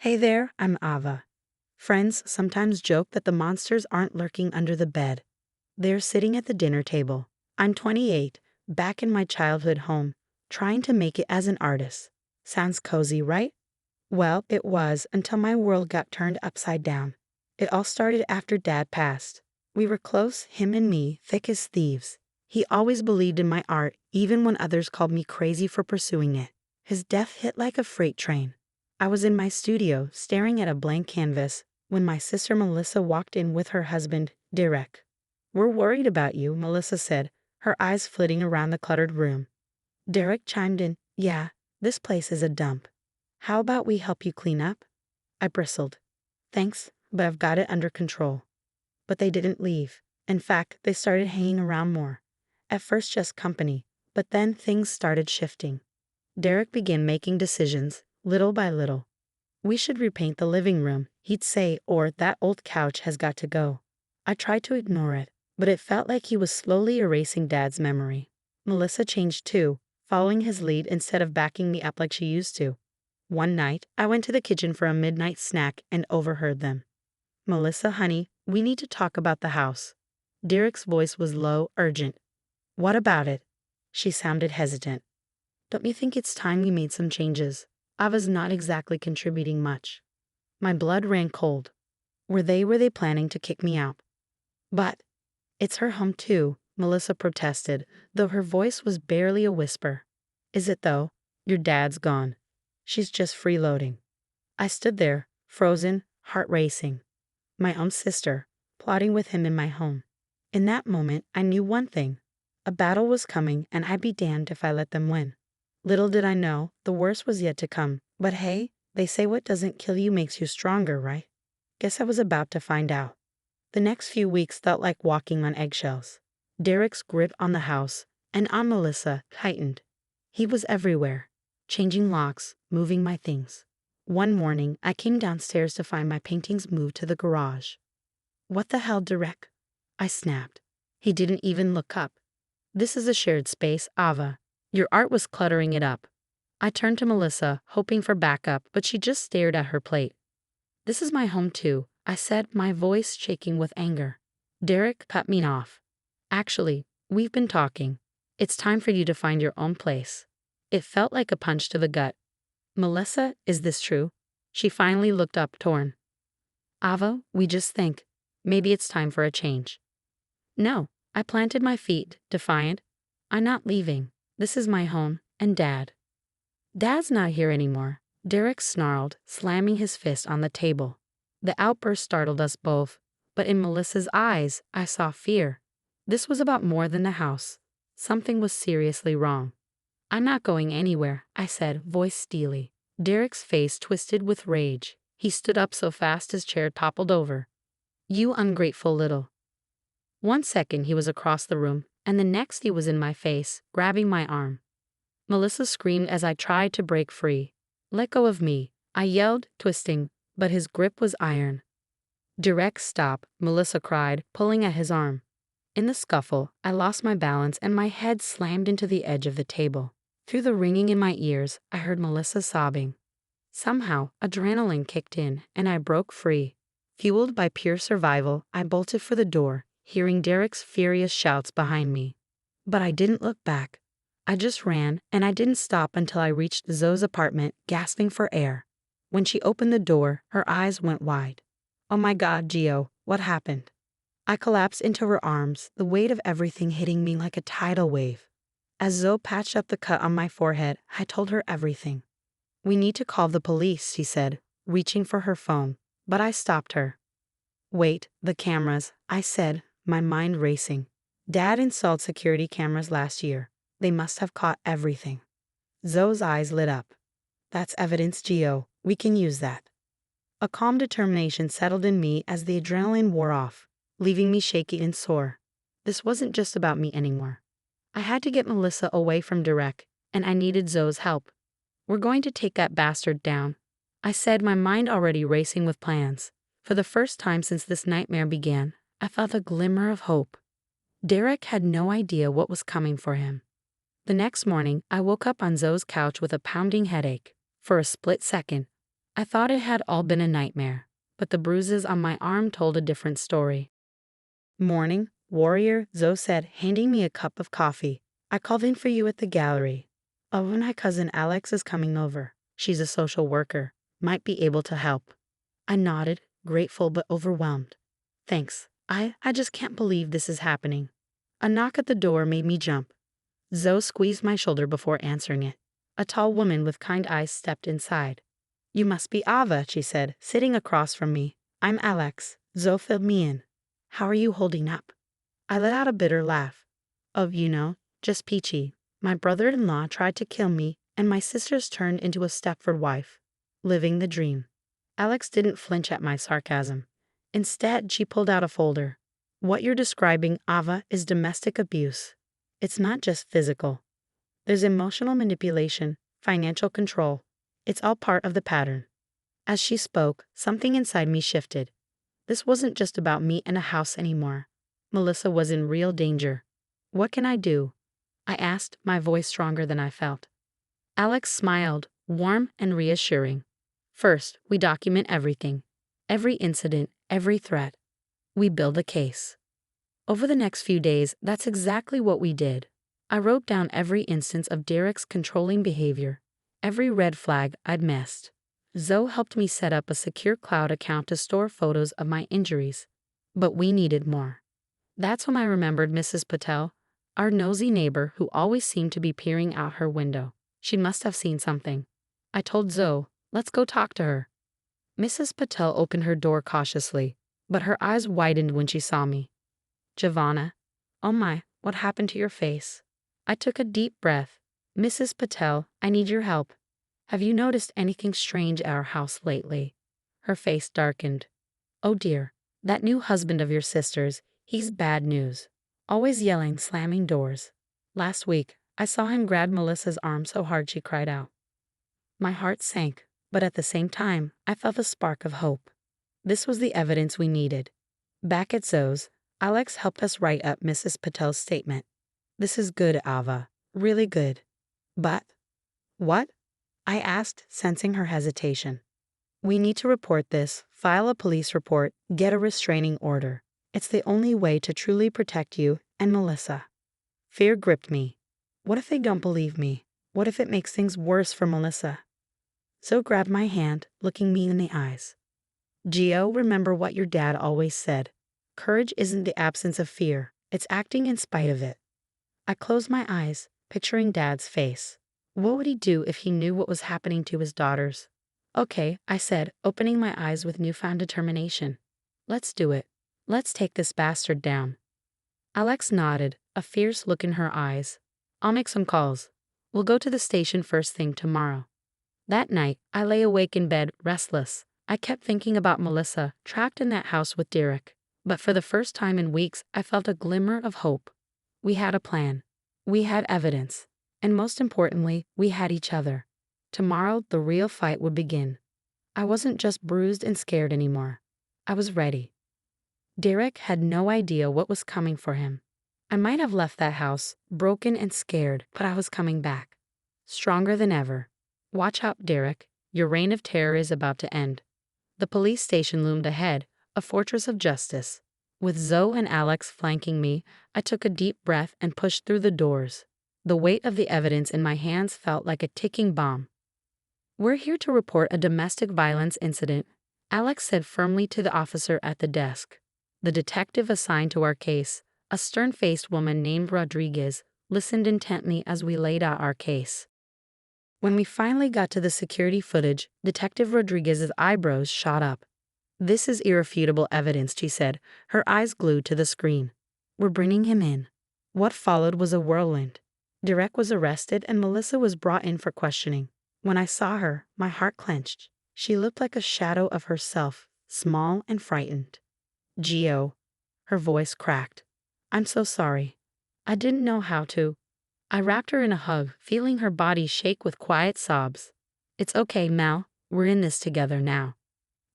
Hey there, I'm Ava. Friends sometimes joke that the monsters aren't lurking under the bed. They're sitting at the dinner table. I'm 28, back in my childhood home, trying to make it as an artist. Sounds cozy, right? Well, it was until my world got turned upside down. It all started after Dad passed. We were close, him and me, thick as thieves. He always believed in my art, even when others called me crazy for pursuing it. His death hit like a freight train. I was in my studio, staring at a blank canvas, when my sister Melissa walked in with her husband, Derek. "We're worried about you," Melissa said, her eyes flitting around the cluttered room. Derek chimed in, "Yeah, this place is a dump. How about we help you clean up?" I bristled. "Thanks, but I've got it under control." But they didn't leave. In fact, they started hanging around more. At first just company, but then things started shifting. Derek began making decisions, little by little. "We should repaint the living room," he'd say, or "that old couch has got to go." I tried to ignore it, but it felt like he was slowly erasing Dad's memory. Melissa changed too, following his lead instead of backing me up like she used to. One night, I went to the kitchen for a midnight snack and overheard them. "Melissa, honey, we need to talk about the house." Derek's voice was low, urgent. "What about it?" She sounded hesitant. "Don't you think it's time we made some changes? Ava's not exactly contributing much." My blood ran cold. Were they planning to kick me out? "But it's her home too," Melissa protested, though her voice was barely a whisper. "Is it though? Your dad's gone. She's just freeloading." I stood there, frozen, heart racing. My own sister, plotting with him in my home. In that moment, I knew one thing. A battle was coming, and I'd be damned if I let them win. Little did I know, the worst was yet to come. But hey, they say what doesn't kill you makes you stronger, right? Guess I was about to find out. The next few weeks felt like walking on eggshells. Derek's grip on the house, and on Melissa, tightened. He was everywhere, changing locks, moving my things. One morning, I came downstairs to find my paintings moved to the garage. "What the hell, Derek?" I snapped. He didn't even look up. "This is a shared space, Ava. Your art was cluttering it up." I turned to Melissa, hoping for backup, but she just stared at her plate. "This is my home too," I said, my voice shaking with anger. Derek cut me off. "Actually, we've been talking. It's time for you to find your own place." It felt like a punch to the gut. "Melissa, is this true?" She finally looked up, torn. "Ava, we just think. Maybe it's time for a change." "No," I planted my feet, defiant. "I'm not leaving. This is my home, and Dad." "Dad's not here anymore," Derek snarled, slamming his fist on the table. The outburst startled us both, but in Melissa's eyes, I saw fear. This was about more than the house. Something was seriously wrong. "I'm not going anywhere," I said, voice steely. Derek's face twisted with rage. He stood up so fast his chair toppled over. "You ungrateful little—" One second he was across the room, and the next he was in my face, grabbing my arm. Melissa screamed as I tried to break free. "Let go of me," I yelled, twisting, but his grip was iron. "Derek, stop," Melissa cried, pulling at his arm. In the scuffle, I lost my balance and my head slammed into the edge of the table. Through the ringing in my ears, I heard Melissa sobbing. Somehow, adrenaline kicked in, and I broke free. Fueled by pure survival, I bolted for the door, hearing Derek's furious shouts behind me. But I didn't look back. I just ran, and I didn't stop until I reached Zoe's apartment, gasping for air. When she opened the door, her eyes went wide. "Oh my God, Gio, what happened?" I collapsed into her arms, the weight of everything hitting me like a tidal wave. As Zoe patched up the cut on my forehead, I told her everything. "We need to call the police," she said, reaching for her phone, but I stopped her. "Wait, the cameras," I said, my mind racing. Dad installed security cameras last year. They must have caught everything. Zoe's eyes lit up. "That's evidence, Gio. We can use that." A calm determination settled in me as the adrenaline wore off, leaving me shaky and sore. This wasn't just about me anymore. I had to get Melissa away from Derek, and I needed Zoe's help. "We're going to take that bastard down," I said, my mind already racing with plans. For the first time since this nightmare began, I felt a glimmer of hope. Derek had no idea what was coming for him. The next morning, I woke up on Zoe's couch with a pounding headache. For a split second, I thought it had all been a nightmare, but the bruises on my arm told a different story. Morning, warrior, Zoe said, handing me a cup of coffee. I called in for you at the gallery. Oh, my cousin Alex is coming over. She's a social worker. Might be able to help. I nodded, grateful but overwhelmed. Thanks. I just can't believe this is happening. A knock at the door made me jump. Zoe squeezed my shoulder before answering it. A tall woman with kind eyes stepped inside. You must be Ava, she said, sitting across from me. I'm Alex. Zoe filled me in. How are you holding up? I let out a bitter laugh. Oh, just peachy. My brother-in-law tried to kill me, and my sisters turned into a Stepford wife. Living the dream. Alex didn't flinch at my sarcasm. Instead, she pulled out a folder. What you're describing, Ava, is domestic abuse. It's not just physical. There's emotional manipulation, financial control. It's all part of the pattern. As she spoke, something inside me shifted. This wasn't just about me and a house anymore. Melissa was in real danger. What can I do? I asked, my voice stronger than I felt. Alex smiled, warm and reassuring. First, we document everything. Every incident, every threat. We build a case. Over the next few days, that's exactly what we did. I wrote down every instance of Derek's controlling behavior, every red flag I'd missed. Zoe helped me set up a secure cloud account to store photos of my injuries. But we needed more. That's when I remembered Mrs. Patel, our nosy neighbor who always seemed to be peering out her window. She must have seen something. I told Zoe, let's go talk to her. Mrs. Patel opened her door cautiously, but her eyes widened when she saw me. Giovanna, oh my, what happened to your face? I took a deep breath. Mrs. Patel, I need your help. Have you noticed anything strange at our house lately? Her face darkened. Oh dear, that new husband of your sister's, he's bad news. Always yelling, slamming doors. Last week, I saw him grab Melissa's arm so hard she cried out. My heart sank, but at the same time, I felt a spark of hope. This was the evidence we needed. Back at Zoe's, Alex helped us write up Mrs. Patel's statement. This is good, Ava. Really good. But, what? I asked, sensing her hesitation. We need to report this, file a police report, get a restraining order. It's the only way to truly protect you and Melissa. Fear gripped me. What if they don't believe me? What if it makes things worse for Melissa? Zoe grabbed my hand, looking me in the eyes. Gio, remember what your dad always said. Courage isn't the absence of fear, it's acting in spite of it. I closed my eyes, picturing Dad's face. What would he do if he knew what was happening to his daughters? Okay, I said, opening my eyes with newfound determination. Let's do it. Let's take this bastard down. Alex nodded, a fierce look in her eyes. I'll make some calls. We'll go to the station first thing tomorrow. That night, I lay awake in bed, restless. I kept thinking about Melissa, trapped in that house with Derek. But for the first time in weeks, I felt a glimmer of hope. We had a plan. We had evidence. And most importantly, we had each other. Tomorrow, the real fight would begin. I wasn't just bruised and scared anymore. I was ready. Derek had no idea what was coming for him. I might have left that house, broken and scared, but I was coming back. Stronger than ever. Watch out, Derek. Your reign of terror is about to end. The police station loomed ahead, a fortress of justice. With Zoe and Alex flanking me, I took a deep breath and pushed through the doors. The weight of the evidence in my hands felt like a ticking bomb. We're here to report a domestic violence incident, Alex said firmly to the officer at the desk. The detective assigned to our case, a stern-faced woman named Rodriguez, listened intently as we laid out our case. When we finally got to the security footage, Detective Rodriguez's eyebrows shot up. This is irrefutable evidence, she said, her eyes glued to the screen. We're bringing him in. What followed was a whirlwind. Derek was arrested and Melissa was brought in for questioning. When I saw her, my heart clenched. She looked like a shadow of herself, small and frightened. Gio. Her voice cracked. I'm so sorry. I didn't know how to. I wrapped her in a hug, feeling her body shake with quiet sobs. It's okay, Mel. We're in this together now.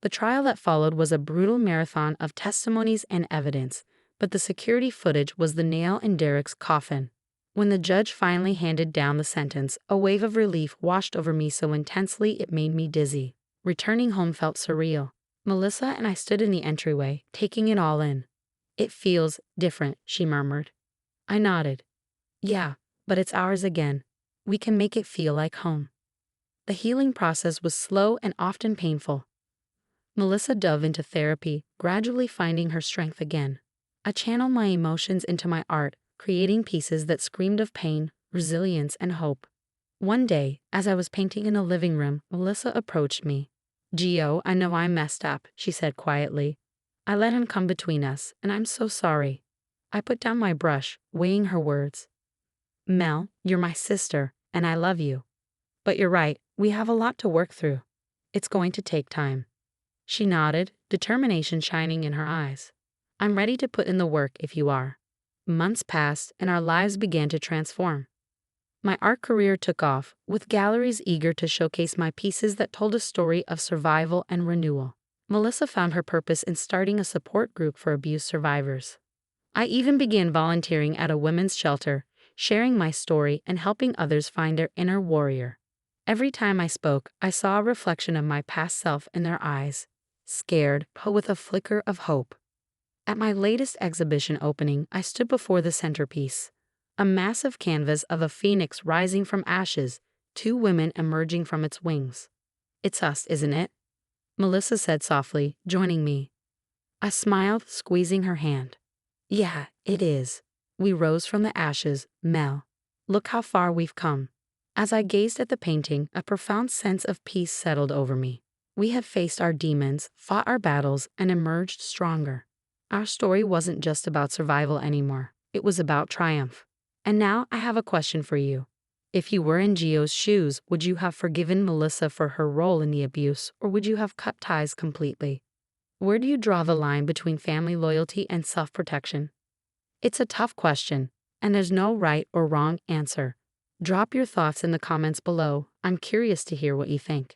The trial that followed was a brutal marathon of testimonies and evidence, but the security footage was the nail in Derek's coffin. When the judge finally handed down the sentence, a wave of relief washed over me so intensely it made me dizzy. Returning home felt surreal. Melissa and I stood in the entryway, taking it all in. It feels different, she murmured. I nodded. Yeah, but it's ours again. We can make it feel like home. The healing process was slow and often painful. Melissa dove into therapy, gradually finding her strength again. I channeled my emotions into my art, creating pieces that screamed of pain, resilience, and hope. One day, as I was painting in a living room, Melissa approached me. Gio, I know I messed up, she said quietly. I let him come between us, and I'm so sorry. I put down my brush, weighing her words. Mel, you're my sister, and I love you. But you're right, we have a lot to work through. It's going to take time. She nodded, determination shining in her eyes. I'm ready to put in the work if you are. Months passed, and our lives began to transform. My art career took off, with galleries eager to showcase my pieces that told a story of survival and renewal. Melissa found her purpose in starting a support group for abuse survivors. I even began volunteering at a women's shelter, sharing my story and helping others find their inner warrior. Every time I spoke, I saw a reflection of my past self in their eyes, scared but with a flicker of hope. At my latest exhibition opening, I stood before the centerpiece, a massive canvas of a phoenix rising from ashes, two women emerging from its wings. It's us, isn't it? Melissa said softly, joining me. I smiled, squeezing her hand. Yeah, it is. We rose from the ashes, Mel. Look how far we've come. As I gazed at the painting, a profound sense of peace settled over me. We have faced our demons, fought our battles, and emerged stronger. Our story wasn't just about survival anymore. It was about triumph. And now I have a question for you. If you were in Gio's shoes, would you have forgiven Melissa for her role in the abuse, or would you have cut ties completely? Where do you draw the line between family loyalty and self-protection? It's a tough question, and there's no right or wrong answer. Drop your thoughts in the comments below. I'm curious to hear what you think.